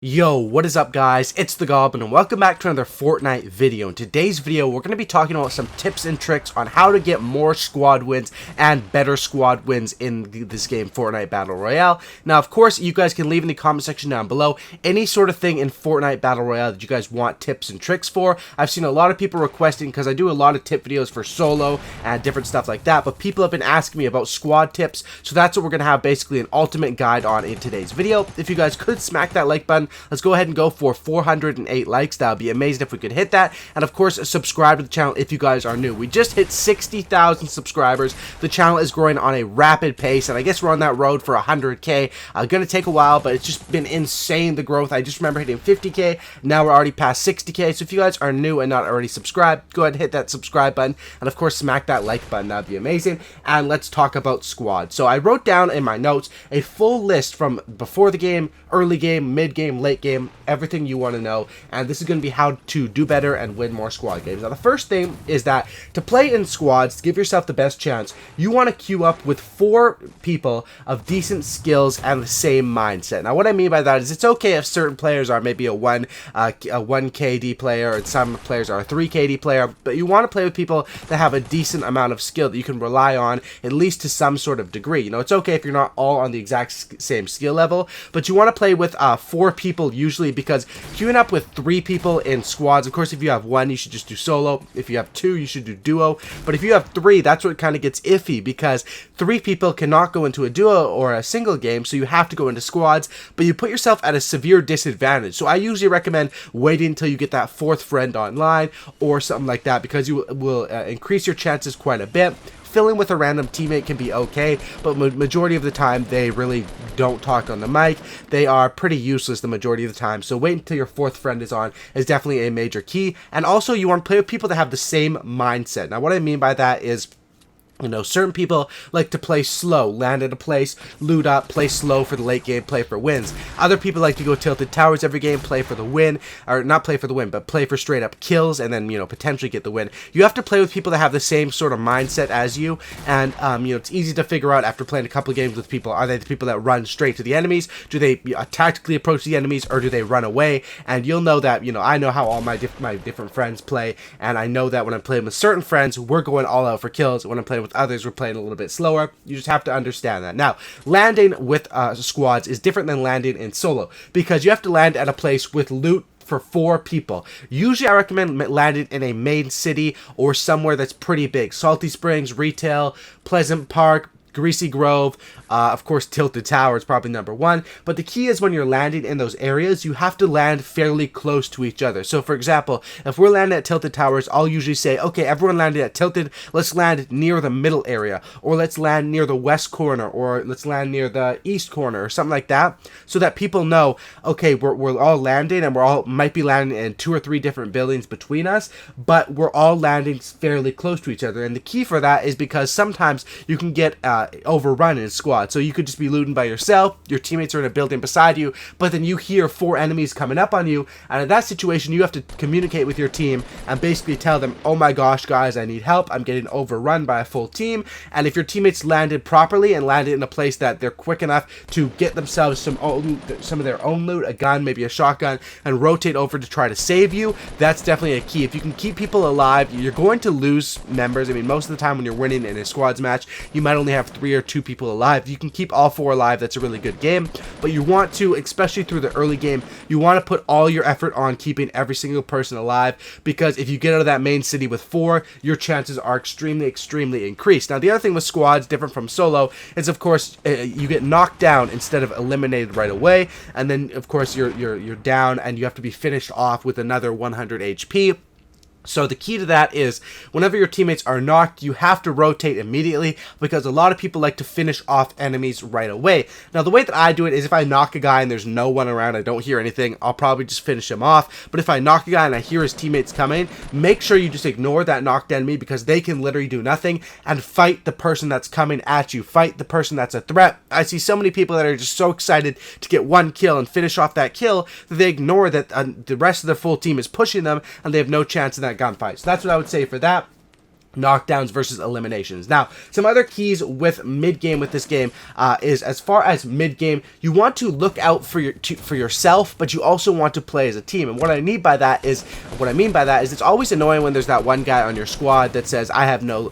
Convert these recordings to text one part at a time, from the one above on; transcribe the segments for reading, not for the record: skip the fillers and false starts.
Yo, what is up guys? It's the Goblin and welcome back to another Fortnite video. In today's video, we're going to be talking about some tips and tricks on how to get more squad wins and better squad wins in this game, Fortnite Battle Royale. Now, of course, you guys can leave in the comment section down below any sort of thing in Fortnite Battle Royale that you guys want tips and tricks for. I've seen a lot of people requesting, because I do a lot of tip videos for solo and different stuff like that, but people have been asking me about squad tips, so that's what we're going to have basically an ultimate guide on in today's video. If you guys could smack that like button, let's go ahead and go for 408 likes. That would be amazing if we could hit that. And of course, subscribe to the channel if you guys are new. We just hit 60,000 subscribers. The channel is growing on a rapid pace, and I guess we're on that road for 100k. Gonna take a while, but it's just been insane, the growth. I just remember hitting 50k. Now we're already past 60k. So if you guys are new and not already subscribed, go ahead and hit that subscribe button. And of course, smack that like button. That would be amazing. And let's talk about squad. So I wrote down in my notes a full list from before the game, early game, mid game, late game, everything you want to know, and this is going to be how to do better and win more squad games. Now, the first thing is that to play in squads, to give yourself the best chance, you want to queue up with 4 people of decent skills and the same mindset. Now, what I mean by that is it's okay if certain players are maybe a 1 KD player and some players are a 3 KD player, but you want to play with people that have a decent amount of skill that you can rely on, at least to some sort of degree. You know, it's okay if you're not all on the exact same skill level, but you want to play with 4 people usually, because queuing up with 3 people in squads, of course, if you have 1, you should just do solo. If you have 2, you should do duo. But if you have 3, that's where it kind of gets iffy, because 3 people cannot go into a duo or a single game, so you have to go into squads, but you put yourself at a severe disadvantage. So I usually recommend waiting until you get that 4th friend online or something like that, because you will increase your chances quite a bit. Filling with a random teammate can be okay, but majority of the time they really don't talk on the mic. They are pretty useless the majority of the time, so wait until your 4th friend is on is definitely a major key. And also, you want to play with people that have the same mindset. Now, what I mean by that is, you know, certain people like to play slow, land at a place, loot up, play slow for the late game, play for wins. Other people like to go tilted towers every game, play for the win, or not play for the win, but play for straight up kills and then, you know, potentially get the win. You have to play with people that have the same sort of mindset as you, and, you know, it's easy to figure out after playing a couple of games with people. Are they the people that run straight to the enemies? Do they tactically approach the enemies, or do they run away? And you'll know that, you know, I know how all my different friends play, and I know that when I'm playing with certain friends, we're going all out for kills. When I'm playing with others, we're playing a little bit slower. You just have to understand that. Now, landing with squads is different than landing in solo, because you have to land at a place with loot for 4 people. Usually I recommend landing in a main city or somewhere that's pretty big. Salty Springs, Retail, Pleasant Park, Greasy Grove, of course Tilted Tower is probably number 1, but the key is when you're landing in those areas, you have to land fairly close to each other. So for example, if we're landing at Tilted Towers, I'll usually say, okay, everyone landed at Tilted, let's land near the middle area, or let's land near the west corner, or let's land near the east corner, or something like that, so that people know, okay, we're all landing, and we're all might be landing in 2 or 3 different buildings between us, but we're all landing fairly close to each other. And the key for that is because sometimes you can get overrun in squad. So you could just be looting by yourself, your teammates are in a building beside you, but then you hear 4 enemies coming up on you, and in that situation you have to communicate with your team and basically tell them, oh my gosh guys, I need help, I'm getting overrun by a full team. And if your teammates landed properly and landed in a place that they're quick enough to get themselves some of their own loot, a gun, maybe a shotgun, and rotate over to try to save you, that's definitely a key. If you can keep people alive, you're going to lose members. I mean, most of the time when you're winning in a squads match, you might only have 3 or 2 people alive. You can keep all 4 alive, that's a really good game, but you want to, especially through the early game, you want to put all your effort on keeping every single person alive, because if you get out of that main city with 4, your chances are extremely increased. Now, the other thing with squads, different from solo, is of course you get knocked down instead of eliminated right away, and then of course you're down and you have to be finished off with another 100 HP. So the key to that is whenever your teammates are knocked, you have to rotate immediately, because a lot of people like to finish off enemies right away. Now, the way that I do it is if I knock a guy and there's no one around, I don't hear anything, I'll probably just finish him off. But if I knock a guy and I hear his teammates coming, make sure you just ignore that knocked enemy, because they can literally do nothing, and fight the person that's coming at you. Fight the person that's a threat. I see so many people that are just so excited to get 1 kill and finish off that kill that they ignore that the rest of the full team is pushing them and they have no chance in that gunfight. So that's what I would say for that. knockdowns versus eliminations. Now, some other keys with mid-game with this game is, as far as mid-game, you want to look out for yourself, but you also want to play as a team. And what I mean by that is it's always annoying when there's that one guy on your squad that says, I have no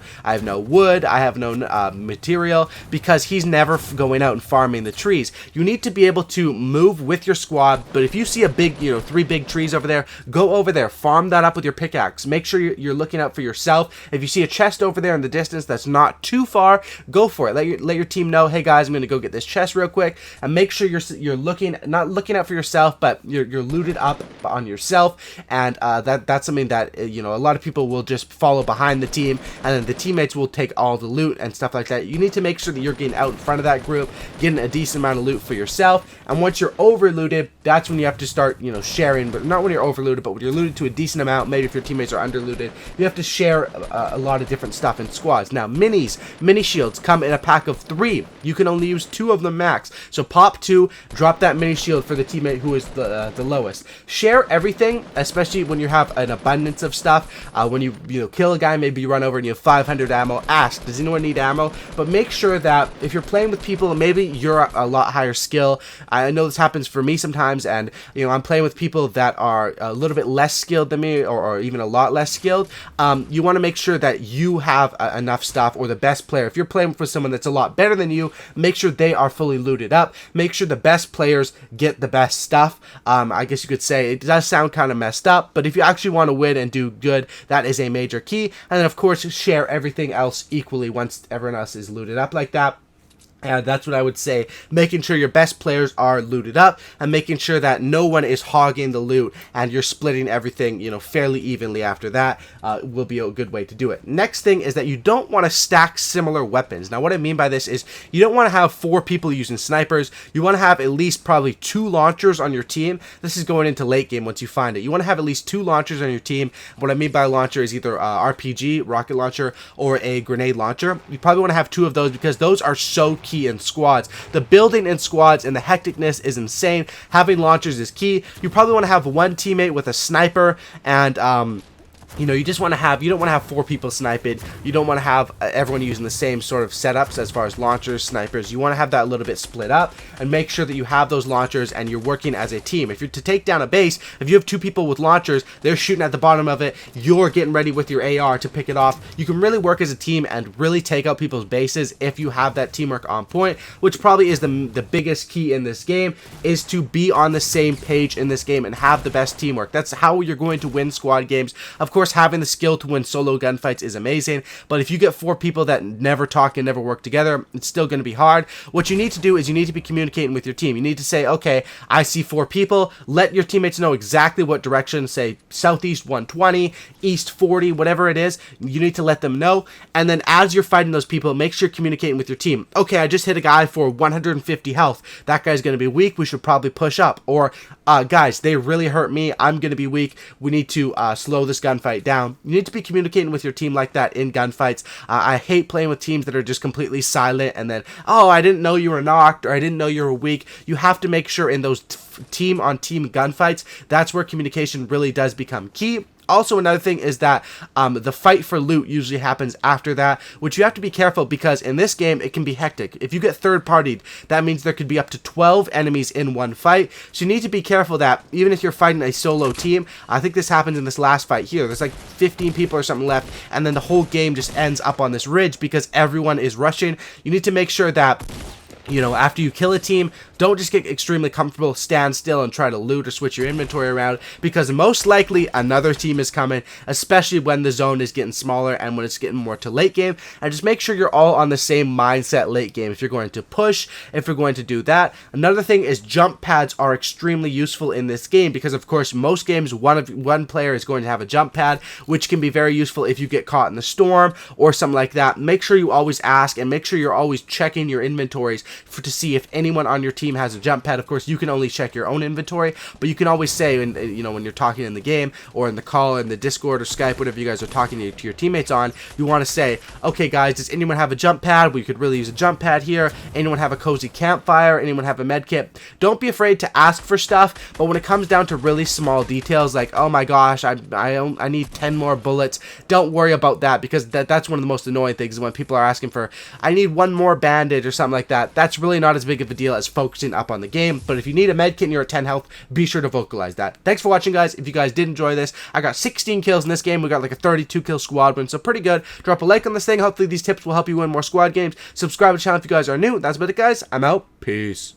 wood, I have no material, because he's never going out and farming the trees. You need to be able to move with your squad, but if you see a big, 3 big trees over there, go over there, farm that up with your pickaxe. Make sure you're looking out for yourself. If you see a chest over there in the distance that's not too far, go for it. Let your team know, hey guys, I'm going to go get this chest real quick, and make sure you're not looking out for yourself, but you're looted up on yourself. And that's something that a lot of people will just follow behind the team, and then the teammates will take all the loot and stuff like that. You need to make sure that you're getting out in front of that group, getting a decent amount of loot for yourself. And once you're over looted, that's when you have to start sharing. But not when you're over looted, but when you're looted to a decent amount. Maybe if your teammates are under looted, you have to share a lot of different stuff in squads. Now, mini shields come in a pack of 3. You can only use 2 of them max. So pop 2, drop that mini shield for the teammate who is the lowest. Share everything, especially when you have an abundance of stuff. When you kill a guy, maybe you run over and you have 500 ammo. Ask, does anyone need ammo? But make sure that if you're playing with people, maybe you're a lot higher skill. I know this happens for me sometimes, and I'm playing with people that are a little bit less skilled than me, or even a lot less skilled. You want to make sure that you have enough stuff, or the best player. If you're playing with someone that's a lot better than you, make sure they are fully looted up. Make sure the best players get the best stuff. I guess you could say it does sound kind of messed up, but if you actually want to win and do good, that is a major key. And then of course share everything else equally once everyone else is looted up like that. And that's what I would say, making sure your best players are looted up, and making sure that no one is hogging the loot, and you're splitting everything, fairly evenly after that, will be a good way to do it. Next thing is that you don't want to stack similar weapons. Now, what I mean by this is you don't want to have 4 people using snipers. You want to have at least probably 2 launchers on your team. This is going into late game once you find it. You want to have at least 2 launchers on your team. What I mean by launcher is either RPG, rocket launcher, or a grenade launcher. You probably want to have 2 of those, because those are so key in squads. The building in squads and the hecticness is insane. Having launchers is key. You probably want to have 1 teammate with a sniper, and you don't want to have 4 people sniping. You don't want to have everyone using the same sort of setups as far as launchers, snipers. You want to have that a little bit split up, and make sure that you have those launchers and you're working as a team. If you're to take down a base, if you have 2 people with launchers, they're shooting at the bottom of it, you're getting ready with your AR to pick it off. You can really work as a team and really take out people's bases if you have that teamwork on point, which probably is the biggest key in this game, is to be on the same page in this game and have the best teamwork. That's how you're going to win squad games. Of course, having the skill to win solo gunfights is amazing, but if you get 4 people that never talk and never work together, it's still going to be hard. What you need to do is you need to be communicating with your team. You need to say, okay, I see 4 people. Let your teammates know exactly what direction, say southeast 120, east 40, whatever it is. You need to let them know, and then as you're fighting those people, make sure you're communicating with your team. Okay, I just hit a guy for 150 health. That guy's going to be weak. We should probably push up. Or, guys, they really hurt me. I'm going to be weak. We need to slow this gunfight down. You need to be communicating with your team like that in gunfights. I hate playing with teams that are just completely silent, and then, oh, I didn't know you were knocked, or I didn't know you were weak. You have to make sure in those team-on-team gunfights, that's where communication really does become key. Also, another thing is that the fight for loot usually happens after that, which you have to be careful, because in this game, it can be hectic. If you get third-partied, that means there could be up to 12 enemies in one fight. So you need to be careful that even if you're fighting a solo team, I think this happens in this last fight here. There's like 15 people or something left, and then the whole game just ends up on this ridge because everyone is rushing. You need to make sure that, after you kill a team, don't just get extremely comfortable, stand still, and try to loot or switch your inventory around, because most likely another team is coming, especially when the zone is getting smaller and when it's getting more to late game. And just make sure you're all on the same mindset late game if you're going to push, if you're going to do that. Another thing is jump pads are extremely useful in this game, because of course most games one player is going to have a jump pad, which can be very useful if you get caught in the storm or something like that. Make sure you always ask, and make sure you're always checking your inventories to see if anyone on your team has a jump pad. Of course, you can only check your own inventory, but you can always say, when you're talking in the game or in the call in the Discord or Skype, whatever you guys are talking to your teammates on, you want to say, okay guys, does anyone have a jump pad? We could really use a jump pad here. Anyone have a cozy campfire? Anyone have a med kit? Don't be afraid to ask for stuff, but when it comes down to really small details like, oh my gosh, I need 10 more bullets, don't worry about that, because that's one of the most annoying things when people are asking for, I need one more bandage or something like that. That's really not as big of a deal as focusing up on the game. But if you need a med kit and you're at 10 health, be sure to vocalize that. Thanks for watching, guys. If you guys did enjoy this, I got 16 kills in this game. We got like a 32 kill squad win, so pretty good. Drop a like on this thing. Hopefully these tips will help you win more squad games. Subscribe to the channel if you guys are new. That's about it, guys. I'm out. Peace.